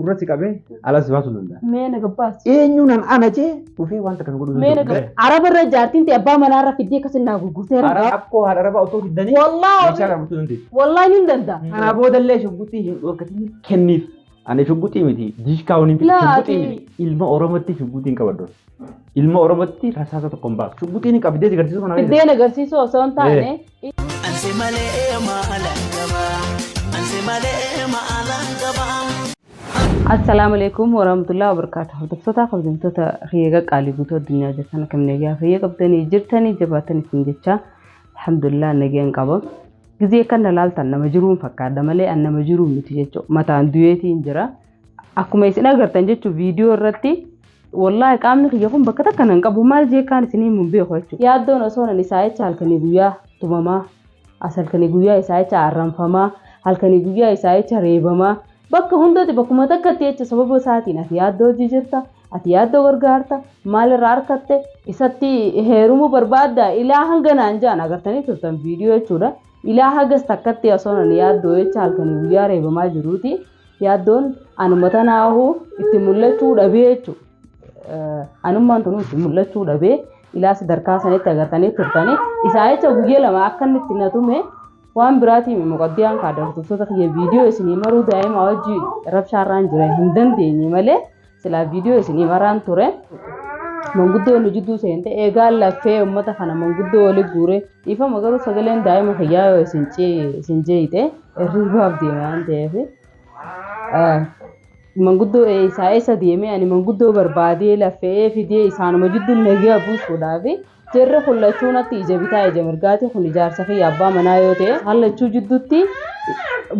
gurratti qabee alas baasu danda'a. Mee na gabbaas. Eenyuun ana jee dhufee wanta kana godhu. Mee na gabbaas. Araba irra jaartiin ta'e abbaa manaa irra fiddee akkasii naa gurgurteera. Akkoo haadha araba otoo fiddanii. Wallaahi. Meeshaa kana mutuu dandeessu. Wallaahi ni danda'a. Kana boodallee shugguxii hin dhorkatiin kenniif. Ani shugguxii miti diishkaawuniin shugguxii miti ilma Oromootti shugguxiin qabaddoon. Ilma Oromootti rasaasa tokko hin baasu. Shugguxiin qabdee agarsiisu kana. Fiddeen agarsiisu osoo hin taane. Ansi malee maalaan gabaa. Ansi malee maalaan gabaa. Assalamu alaikum warahmatullahi wabarakatuh. Hordoftoota kabajamtoota riyaga qaalii guutuu addunyaa jirtan kamne gaafayee qabdanii jirtanii jabaatan isin jecha alhamdulillah nageen qaba. Gizee kan dalaaltan nama jiruun fakkaata malee an nama jiruun miti jechuudha. Mataan du'eetiin jira. Akkuma isin agartan jechuudha viidiyoo irratti wallahi qaamni kiyya kun bakka takka nan qabu maal jeekaan isinii mun beeku jechuudha. Yaaddoon osoo nan isaa jecha halkanii guyyaa tumamaa as halkanii guyyaa isaa jecha arranfamaa halkanii guyyaa isaa jecha reebamaa bakka hundatti bakkuma takkatti jecha sababa isaatiin ati yaaddoo jirta ati yaaddoo gargaarta maalirraa harkatte isatti heerumuu barbaadda ilaa hanga naan jaan agartanii turtan viidiyoo jechuudha. Ilaa hagas takkatti osoo nan yaaddoo jecha halkanii guyyaa reebamaa jiruuti yaaddoon anuma tanaahu itti mul'achuu dhabee jechuudha. Anummaan tunu itti mul'achuu dhabee ilaa sadarkaa sanitti agartanii turtanii isaa jecha guyyaa lama akka inni itti natume waan biraatiin muqaddiyaan kaaddartoota kiyya viidiyoo isinii maruu daa'ima wajjin rabshaarraan jira hin dandeenye malee silaa viidiyoo isinii maraan ture. Manguddoo nu jidduu seente eegaa laffee uummata kana manguddoo wali guure dhiifama garuu sagaleen daa'ima kiyyaa yoo isin jeeyite irribaaf deeme waan ta'eef manguddoo isaa eessa deeme ani manguddoo barbaadee laffee fidee isaanuma jidduu nagaa buusuudhaaf Jirri kullachuu natti ija bitaa ija mirgaati kun ijaarsa fi abbaa manaa yoo ta'e hallachuu jidduutti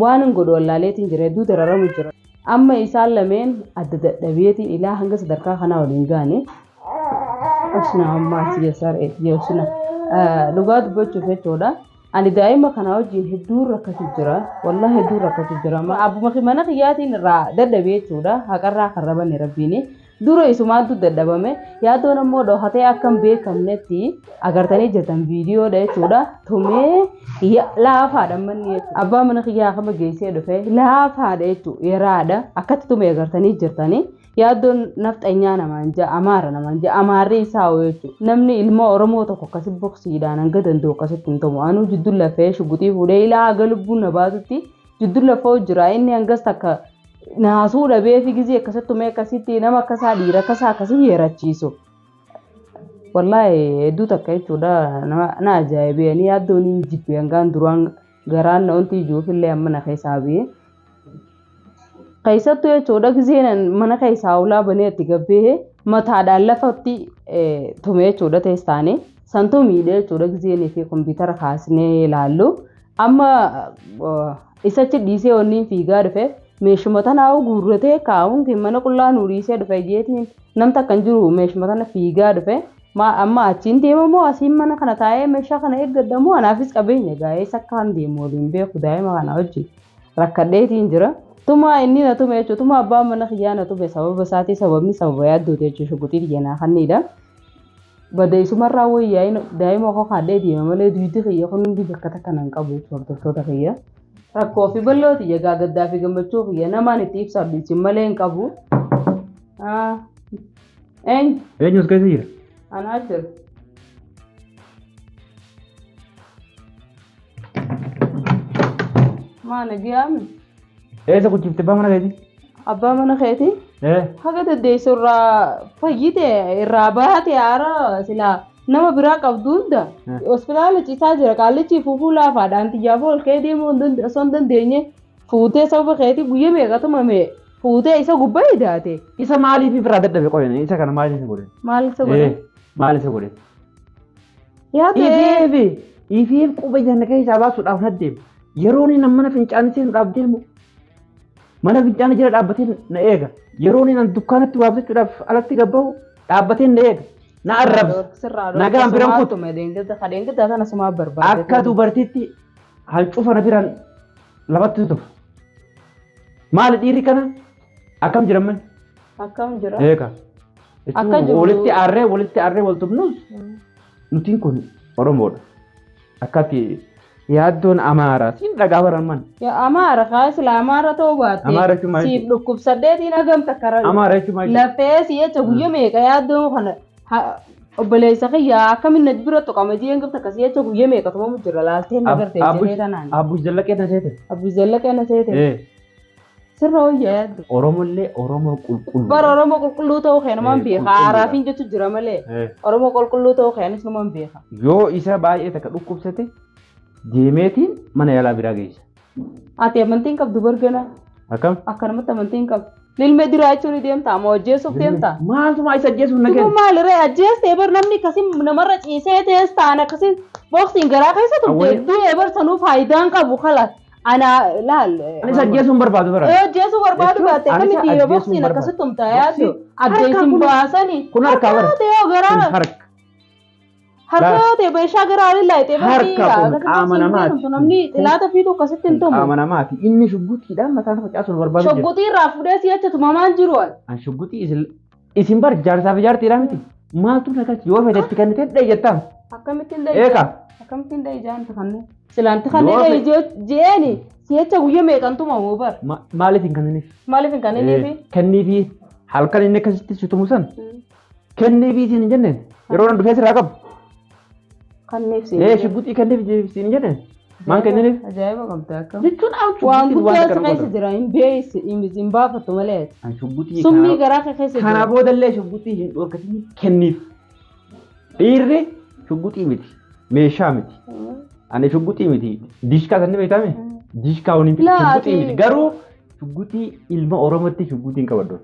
waan hin godhu wallaaleetiin jira hedduu dararamu jira. Amma isaan lameen adda dadhabeetiin ilaa hanga sadarkaa kanaa waliin gaane osna amma siyaasar eeyyosna dhugaa dubbachuuf jechuudha. Ani daa'ima kana wajjin hedduu rakkatu jira wallahi hedduu rakkatu jira. Abbuma mana kiyyaatiin irraa dadhabee jechuudha haqarraa karrabanne rabbiini. Dura isumaatu dadhabame yaaddoon ammoo dhohatee akkam beekamnetti agartanii jirtan viidiyoo dha jechuudha. Tumee laafaadha manni jechuudha. Abbaa mana kiyyaa kama geessee dhufe laafaadha jechuudha yeraadha akkatti tumee agartanii jirtanii yaaddoon nafxanyaa namaan ja'a amaara namaan ja'a amaarri isaa jechuudha. Namni ilma Oromoo tokko akkasi boksiidhaan hanga danda'u akkasitti hin ta'u anuu jidduu lafee shuguxii fuudhee ilaa haga lubbuun na baatutti jidduu lafoo jira inni hangas takka naasuu dhabee fi gizee akkasitti tumee akkasitti nama akkasaa dhiira akkasaa akkasii yeerachiisu. Wallahi hedduu takka jechuudha na ajaa'ibee ani yaaddoon hin jibbe hangaan duraan garaan na wanti ijuufillee amma na keessaa biyee. Keessattuu jechuudha gizeen mana keessaa ulaa banee itti gabbee mataadhaan lafatti tumee jechuudha teestaanii santuu miidhee jechuudha gizeenii fi kompiitara kaasnee ilaallu. Amma isachi dhiisee wanniin fiigaa dhufe meeshuma tanaa guurratee kaa'uun mana qullaa nuuriisee dhufe jeetiin namta kan jiru meeshuma tana fiigaa dhufe amma achiin deemamoo asiin mana kana taa'ee meeshaa kana eeggaddamoo anaafis qabeenya gaa'ee sakkaan deemu waliin beeku daa'ima kana wajjin rakkadheetiin jira. Tuma inni na tume jechuudha tuma abbaa mana kiyyaa na tume sababa isaatii sababni sababa yaaddoote jechuudha shuguxii kiyyanaa kannidha. Badeessumarraa wayyaa daa'ima koo kaadhee deema malee duwiddi kiyya kun hundi bakka takka nan qabu jechuudha hordoftoota kiyya. Rakkoo fi ballooti egaa gaddaa fi gammachuu kiyya namaan itti ibsa abdiisin malee hin qabu. Eenyus keessa jira? Anaa jira. Maana giyaami? Eessa kuchifte abbaa mana keeti? Abbaa mana keeti? Haga deddeessu irraa fayyite irraa baate haara silaa nama biraa qabdu hunda hospitaala ciisaa jira qaallichi fuufuu laafaadhaan xiyyaafoo ol ka'ee deemuu osoo hin dandeenye fuutee sababa keetii guyyaa meeqa tumame fuutee isa gubbaa hidhaate. Isa maaliif biraa dadhabe qoyne isa kana maaliif isa godhe? Maal isa godhe? Maal isa godhe? Yaadee. Ifiif quba janna keessaa baasuudhaaf naddeemu yeroo inni mana fincaanii seenuudhaaf deemu mana fincaanii jira dhaabbatee na eega yeroo inni dukkaanatti waabsachuudhaaf alatti gabbaa'u dhaabbatee na eega. Na arrab nagaan biran kutu kadeengadda sana sumaa barbaade akka dubartiitti halcufa na biran lamatti tufa maali dhiirri kana akkam jiran akkam jira eeka walitti aarree wal tubnus nutiin kun Oromoodha akkatti yaaddoon Amaaraa siin dhagaa baran man. Ya Amaara kaasila Amaara ta'uu baatte. Amaara jechuun maal Siif dhukkubsaddeetiin hagamta kara. Amaara jechuun maal Lafee si jecha guyyaa meeqa yaaddoon kana obboleessa kiyyaa akkamiin bira tuqama jeen gabta akkasii jecha guyyaa meeqa tumamu jira laaltee nagartee jedhee tanaan. Abbuus Jallaqee na seete. Abbuus Jallaqee na seete. Sirra hojjaa yaaddu. Oromollee Oromoo qulqulluu. Bara Oromoo qulqulluu ta'uu keenumaan beeka. Haaraafiin jechu jira malee. Oromoo qulqulluu ta'uu keenis numaan beeka. Yoo isa baay'ee takka dhukkubsate deemeetiin mana yaalaa biraa geessa. Ati amantiin qabdu bargana. Akkam? Akkanumatti amantiin qabdu. Lilmee duraa jechuun ni deemtaa moo ajjeesuuf deemtaa? Maaltuma isa ajjeesuuf na kenna? Maalirree ajjeestee bar namni akkasiin namarra ciisee tees ta'an akkasiin booksiin garaa keessa tumte du'ee bar sanuu faayidaan qabu kalaas. Ana laal. Anis ajjeesuun barbaadu bara. Ajjeesuu barbaadu baatte kamitti yoo booksiin akkasitti tumtaa yaadu ajjeesin baasanii. Kun harkaa bara. Harka. Harka yoo ta'e meeshaa garaa illaa ta'e harka kun qaama namaati. Namni laata fiitu akkasitti hin tumu. Qaama namaati. Inni shugguxiidhaan mataan facaasuun barbaadu. Shugguxii irraa fudhee si jecha tumamaan jiru. An shugguxii isin bar jaarsaaf jaartiidhaa miti. Maaltu nagachi yoo fedetti kennitee dheeyyattaam. Akkamittiin dheeyyaa? Eeka. Akkamittiin dheeyyaa kanneen? Silaanti kanneen jeeni si jecha guyyaa meeqan tumamu bar. Maaliif hin kenniniif? Maaliif hin kenniniifi? Kenniifi halkan inni akkasitti si tumusan. Kenniifi isin hin jenneen yeroo nan dhufee sirraa qabu. Kanneef si. Shugguxii kenniif siin jenneen. Maan kenniniif? Ajaa'iba qabda akkam. Jechuun waan guddaa keessa jira hin beeysi hin baafatu malee. Shugguxii summii garaa keessa jira. Kana boodallee shugguxii hin dhorkatiin kenniif. Dhiirri shugguxii miti meeshaa miti. Ani shugguxii miti dishkaa sanni beekame dishkaa waliin shugguxii miti garuu shugguxii ilma Oromootti shugguxiin qabaddoon.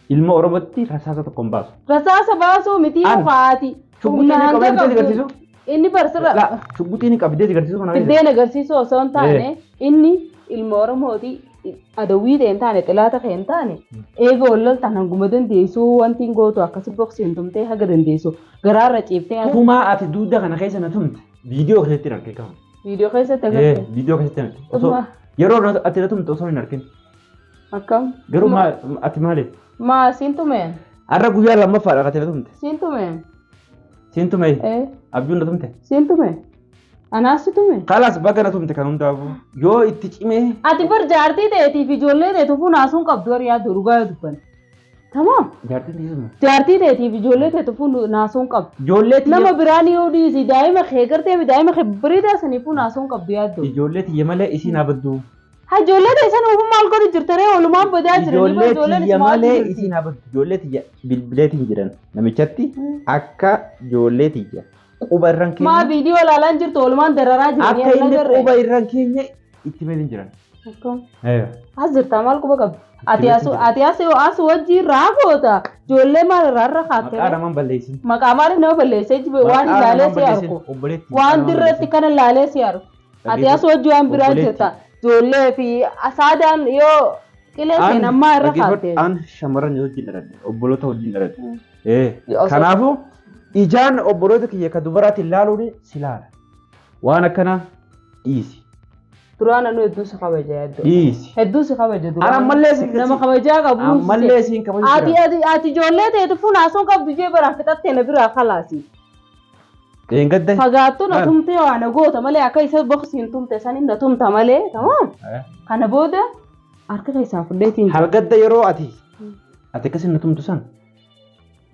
Ilma Oromootti rasaasa tokko hin baasu. Rasaasa baasuu miti faati. Shugguxiin qabdee agarsiisu. Inni barsirra. Shugguxiin qabdee agarsiisu kana. Fiddeen agarsiisu osoo hin taane inni ilma Oromooti adawwii ta'e hin taane xilaata ta'e hin taane eega walloltaan hanguma dandeessu wanti hin gootu akkasi boksiin tumtee haga dandeessu garaarra ciiftee. Kumaa ati duuda kana keessa na tumte viidiyoo keessatti argee qabu. Viidiyoo keessatti agartee. Viidiyoo keessatti argee. Yeroo ati na tumte osoo hin argin. Akkam. Garuu ati maaliif? Maa siin tumeen. Har'a guyyaa lammaffaadha ati na tumte. Siin tumeen. Siin tumee. Abjuun na tumte. Siin tumee. Anaas si tumee. Kalaas bakka na tumte kan hundaafu yoo itti cimee. Ati bar jaartii ta'eetiif ijoollee ta'e tufuu naasuun qabdu horiyaa durugaa dubban. Tamaam. Jaartii dhiisuma. Jaartii ta'eetiif ijoollee ta'e tufuu naasuun qabdu. Ijoollee tiyya. Nama biraan yoo dhiisi daa'ima kee gartee daa'ima kee biriidaa saniifuu naasuun qabdu yaaddu. Ijoollee tiyya malee isiin abaddu. Ha ijoollee ta'e sana ofuma maal godhu jirtare oolumaan badaa jiran. Ijoollee tiyya malee isiin abaddu. Ijoollee tiyya bilbileetiin jedhan namichatti akka ijoollee tiyya. Quba irraan keenya. Maa viidiyoo ilaalaan jirtu oolumaan dararaa jiranii. Akka inni quba irraan keenya itti meelin jiran. Akkam. As jirtaa maal quba qabdu? Ati as wajjin raafoota. Ijoollee maal irraa kaatte? Maqaa namaan balleessin. Maqaa maal nama balleessee jibe waan ilaalee si argu. Waan dirreetti kana ilaalee si argu. Ati as wajjin waan biraa jirta. Ijoollee fi asaadaan yoo qilee seen ammaa irra kaatte. An shamarran wajjin dhaladhe obboloota wajjin dhaladhe. Kanaafuu ijaan obboloota kiyya ka dubaraatti ilaaluun si laala. Waan akkanaa dhiisi. Duraan anu hedduu si kabaja yaaddu. Dhiisi. Hedduu si kabaja duraan. Ana ammallee si nama kabajaa qabu. Ammallee si kabajaa. Ati ijoollee ta'e tufuu naasuun qabdu jee baraan fixattee na biraa kalaasi. Eengadda. Fagaattuu na tumtee waan goota malee akka isa boksiin tumte saniin na tumta malee tamaam. Kana booda harka keessaa fudheetiin. Halgadda yeroo ati akkasiin na tumtu san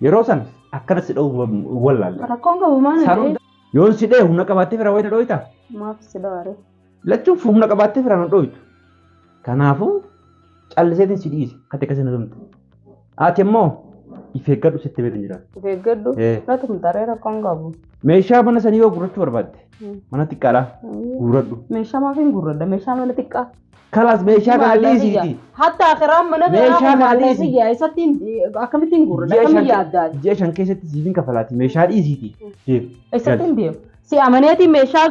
yeroo san akkana si dha'u wallaalle. Rakkoon qabu maal? Yoon si dhee humna qabaattee fira wayita dhooyta. Maaf si dhawaare. Lachuun humna qabaattee fira na dhooytu. Kanaafuu calliseetiin si dhiise katti akkasiin na tumte. Ati immoo ifeeggadhu sitti beekan jira. Ifeeggadhu? Na tumtaree rakkoon qabu. Meeshaa mana sanii yoo gurrachuu barbaadde mana xiqqaadhaa gurradhu. Meeshaa maaf hin gurradda? Meeshaa mana xiqqaa. Kalas meeshaa kana dhiisiiti. Hatta akiraan mana meeshaa kana dhiisi. Isatti akkamittiin gurradda? Akkamii yaaddaati? Ji'a 5 keessatti siifin kafalaati. Meeshaa dhiisiiti. Isatti hin deemu. Si amaneetii meeshaa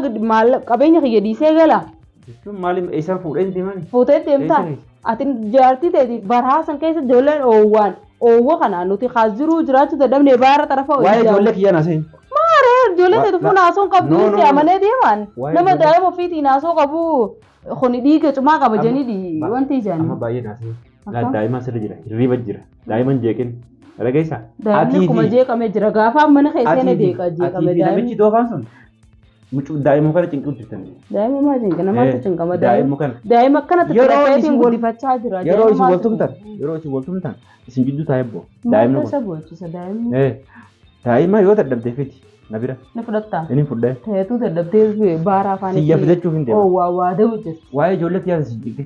qabeenya kiyya dhiisee gala. Jechuun maaliif isaan fuudhee deeman? Fuutee deemtaa? Ati jaartii ta'e barhaasan keessa ijoolleen oowwaan oowwa kanaan nuti haaziruu jiraachuu dadhabnee baara tarafa hojii. Waa'ee ijoollee kiyya naaseen. Ijoollee ta'e tufuu naasoo qabdu si amanee deeman. Nama daa'ima ofiitii naasoo qabu kuni dhiiga cumaa qaba jedhanii wanti ijaan. Amma baay'ee naasee. Daa'ima sirra jira. Hirriiba jira. Daa'iman jeeqin. Dhagayeessa. Daa'imni kuma jeeqamee jira. Gaafa mana keessee na jeeqa jeeqame daa'imni. Namichi doofaan sun mucuu daa'immoo kana cinquu jirtan. Daa'ima maa cinqa namaatti cinqama Daa'immoo kana. daa'ima akkanatti Yeroo xirafeetiin isin guddifachaa jira. Yeroo isin waltumtan isin jidduu taa'ee boo. Daa'imni kun. Isa bochisa daa'imni. Daa'ima yoo dadhabdee fiti na bira. Ni fudhattaa. Inni fudhee. Ta'eetu dadhabdee baara afaan Xiyya fidachuuf hin deemu. waa da'u jirti. Waa'ee ijoolleetti yaada isin cinqe.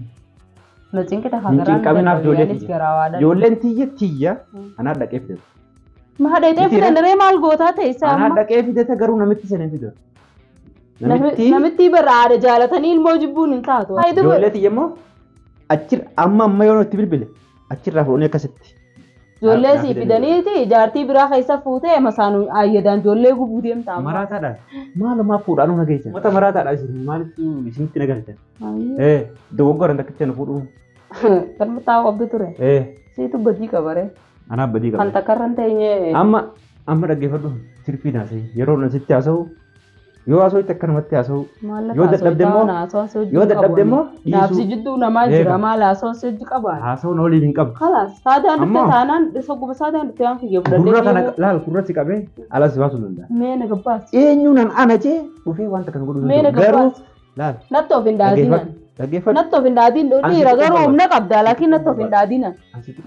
Na cinqita Hin hagaraan cinqaminaaf ijoolleetti. garaa waa dha. Ijoolleen tiyya anaa dhaqee fidatu. Maa dheedhee fidaniree maal gootaa ta'e isaa Anaa amma. dhaqee fidata garuu namitti sana hin fidatu. Namitti barra aada jaalatanii ilmoo jibbuun hin taatu. Ijoollee tiyya immoo amma yoo itti bilbile achirraa fuudhanii akkasitti. Ijoollee sii fidaniiti jaartii biraa keessa fuutee masaanuu ayyadaan ijoollee gubuu deemtaa. Maraataadhaan maalumaaf fuudhaan na geessan. Mata maraataadhaan maalitti isinitti nagalchan. Dogoggoran takkicha na fuudhu. Kan mataa qabdu ture. Siitu badii qabare. Anaa badii qabare. Kan takkarran teenyee. Amma dhaggeeffadhu sirfii naasee yeroo na sitti haasa'u yoo haasa'u itti akkanumatti haasa'u yoo dadhabde immoo naafsi jidduu namaa jira maal haasa'u sejji qaba. Haasa'u na waliin hin qabu. Kalaas saadaan dhufte taanaan sogguma saadaan dhufte waan kiyya fudhatee. Gurra kana laal gurratti qabee alas baasuu danda'a. Meena gabbaas. Eenyuun ana jee dhufee wanta kan godhu Meena gabbaas. Laal. Natto of hin daadinan. Dhaggeeffadhu. Natto of hin daadin dhiira garuu humna qabda laakiin natto of hin daadinan.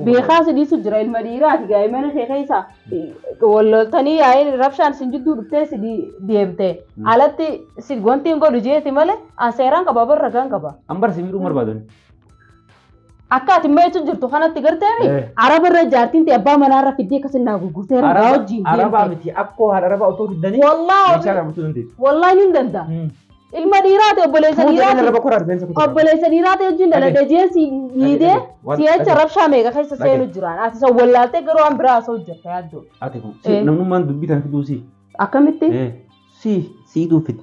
Beekaa sidiisu jira ilma dhiiraati gaa'imman ishee keessa walloltanii yaa'in rabshaan sin jidduu dhuftee si deemte alatti si wanti hin godhu jeeti malee seeraan qaba barra kan qaba. Ambar si miidhuu barbaadani. Akka ati meetu jirtu kanatti garteemi araba irra jaartiin ta'e abbaa manaa fiddee akkasin naa gurgurtee ragaa wajjin arabaa miti akkoo haadha arabaa otoo fiddanii meeshaa qabachuu dandeessu. Wallaahi ni danda'a. Ilma dhiiraati obboleessa dhiiraati wajjin dhaladhee jeensi miidhee si'acha rabshaa meeqa keessa seenu jiraan ati isa wallaaltee garuu waan biraa osoo hojjetta yaaddoo. Ati kun namnummaan dubbii kana fiduu si. Akkamitti? Siituu fidi.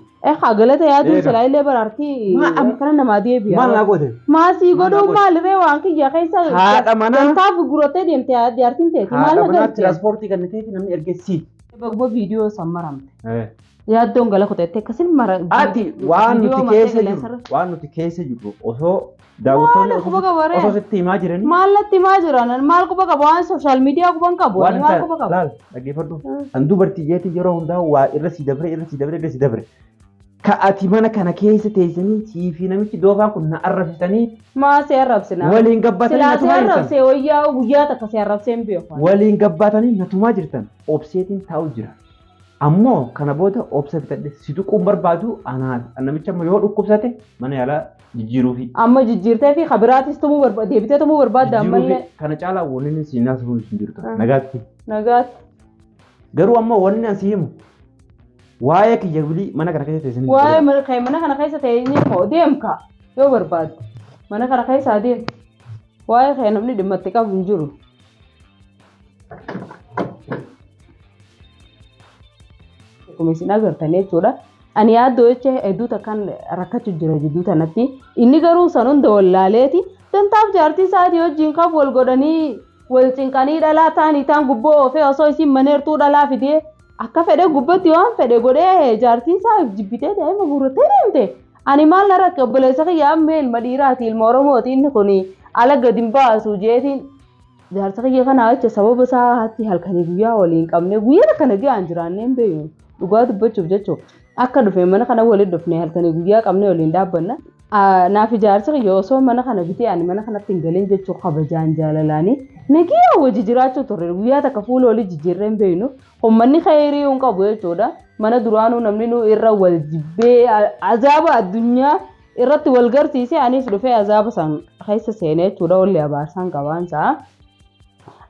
Galata yaaduu silaa illee baraartii kana namaa deebi'a. Maal naa goote? Maasii godhuu maalirree waan kiyya keessa haadha manaa gantaaf gurgurattee deemte jaartiin ta'eeti maal na galchee? Tiraanspoortii kan ta'eef namni ergeessii. Bagbo viidiyoo sammaramte. Yaaddoon gala kutette akkasin mara. Ati waan nuti keessa jirru osoo daawwattoonni osoo sitti himaa jiranii. Maal natti himaa jiran maal quba qabu waan sooshaal miidiyaa quban qabu waan quba qabu. Laal dhaggeeffadhu. Kan dubartii jeetii yeroo hundaa waa irra si dabre. Ka'ati mana kana keessa teessanii siifi namichi doofaan kun na arrabsitanii. Maa si arrabsina. Waliin gabbaatanii natumaa jirtan. Arrabsee wayyaa guyyaa takka si arrabsee hin beeku. Waliin gabbaatanii natumaa jirtan. Obseetiin taa'u jira. Ammoo kana booda obsa bitadhe si tuquun barbaadu namicha yoo dhukkubsate mana yaalaa jijjiiruufi. Amma jijjiirtee fi kabiraatis tumuu barbaadde deebitee tumuu barbaadde ammallee. Kana caalaa wanni si naasuun hin jirtu. Nagaatti. Garuu ammoo wanni an si himu. Waa'ee kiyya bilii mana kana keessa teessanii. Waa'ee mana kana keessa teessanii deemka yoo barbaadde mana kana keessa deem. Waa'ee kee namni dhimma itti qabu hin jiru. Akkuma isin agartanii jechuudha. Ani yaaddoo jecha hedduuta kan rakkachuu jira jidduu tanatti. Inni garuu san hunda wallaaleeti. Dantaaf jaartii isaatii wajjin qabu wal godhanii wal cinqanii dhalaa ta'anii ta'an gubboo oofee osoo isin maneertuu dhalaa fidee akka fedhe gubbatti waan fedhe godhee jaartii isaa jibbitee daa'ima guurrattee deemte. Ani maal na rakke obboleessa kiyyaa ammee ilma dhiiraati ilma Oromooti inni kun ala gadi hin baasu jeetiin jaarsa kiyya kanaa jecha sababa isaatti halkanii guyyaa waliin qabne guyyaa kana ga'an jiraannee hin beeknu. Dhugaa dubbachuuf jechuudha. Akka dhufe mana kana waliin dhufne halkanii guyyaa qabne waliin dhaabbanna. Naaf ijaarsa kiyya osoo mana kana bitee ani mana kanatti hin galin jechuun kabajaan jaalalaanii nagiyaa wajji jiraachuu turre guyyaa takka fuula walii jijjiirree hin beeknu. Uummanni khayrii hin qabu jechuudha. Mana duraanuu namni nu irra wal jibbee azaaba addunyaa irratti wal garsiisee anis dhufee azaaba san keessa seenee jechuudha wallee abaarsaan qabaansaa.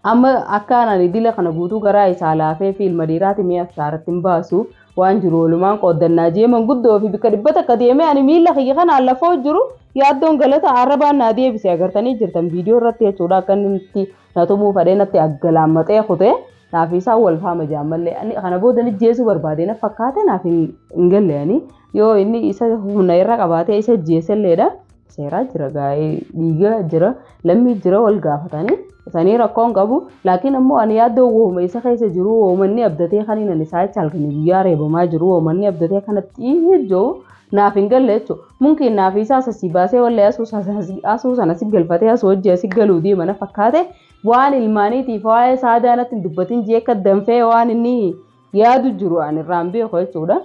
Amma akka ani dila kana guutuu garaa isaa laafee fi ilma dhiiraati mi'a saaratti hin baasu waan jiru walumaan qooddannaa jeeman guddoo fi bikka dhibbata akka deemee ani miila kiyya kanaan lafoo jiru yaaddoon galata arrabaan naa deebise agartanii jirtan viidiyoo irratti jechuudha akka inni na tumuu fadhee natti aggalaamatee kutee naaf isaa wal faama jaammallee kana booda ni jeesuu barbaade na fakkaate naaf hin galle yoo inni isa humna irra qabaatee isa jeeselleedha seeraa jira gaa'ee dhiiga jira lammii jira wal gaafatanii sanii rakkoon qabu laakiin ammoo ani yaaddoo wooma isa keessa jiru woomanni abdatee kaniin ani isaa caalkanii guyyaa reebamaa jiru woomanni abdatee kanatti ijoo naaf hin galle jechuudha. Munkiin naaf isaa sasii baasee wallee asuu sana si galfatee asuu hojii asi galuu deemana fakkaate waan ilmaaniitiif waa'ee saadaanatti hin dubbatin jee akka danfee waan inni yaadu jiru ani irraan beeku jechuudha.